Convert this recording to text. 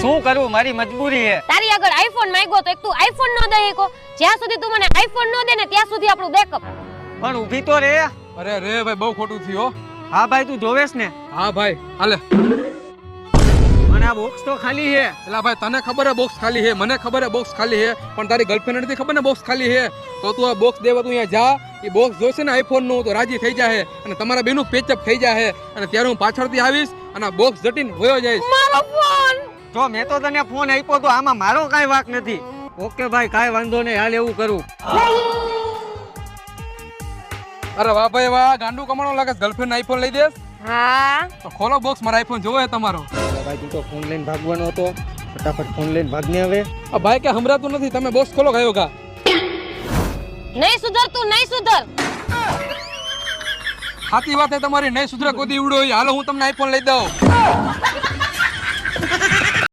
શું કરું, મારી મજબૂરી છે. તારી આગળ આઈફોન માંગ્યો તો એક તું આઈફોન નો દે એકો. જ્યાં સુધી તું મને આઈફોન નો દે ને ત્યાં સુધી આપણું બેકઅપ. પણ ઊભી તો રે. અરે રે ભાઈ બહુ ખોટું થયું હો. હા ભાઈ, તું જોવેશ ને? હા ભાઈ હાલે. પણ આ બોક્સ તો ખાલી છે. એલા ભાઈ તને ખબર હે બોક્સ ખાલી હે, મને ખબર હે બોક્સ ખાલી હે, પણ તારી ગર્લફ્રેન્ડ નથી ખબર ને બોક્સ ખાલી હે. તો તું આ બોક્સ દેવા તું અહીંયા જા, એ બોક્સ જોશે ને આઈફોન નું તો રાજી થઈ જાહે અને તમારા બેનું પેચઅપ થઈ જાહે અને ત્યારે હું પાછળથી આવીશ અને આ બોક્સ જટીને વયો જઈશ. મારો ફોન. જો મેં તો તને ફોન આપ્યો તો આમાં મારો કાંઈ વાંક નથી. ઓકે ભાઈ, કાંઈ વાંધો નહીં, હાલ એવું કરું. અરે વાહ ભાઈ વાહ, ગાંડું કમાણો લાગે. ગર્લફ્રેન્ડ આઈફોન લઈ દેસ? હા તો ખોલો બોક્સ, મારો આઈફોન જોવો હે તમારો. ભાઈ તું તો ફોન લઈને ભાગવાનો હતો, ફટાફટ ફોન લઈને ભાગને હવે. આ ભાઈ કે હમરાતું નથી, તમે બોક્સ ખોલો ગયો કા. નહીં સુધર તું, નહીં સુધર. સાચી વાત હે તમારી, નહીં સુધરે કોઈ દી ઉડો. હાલો હું તમને આઈફોન લઈ દઉં.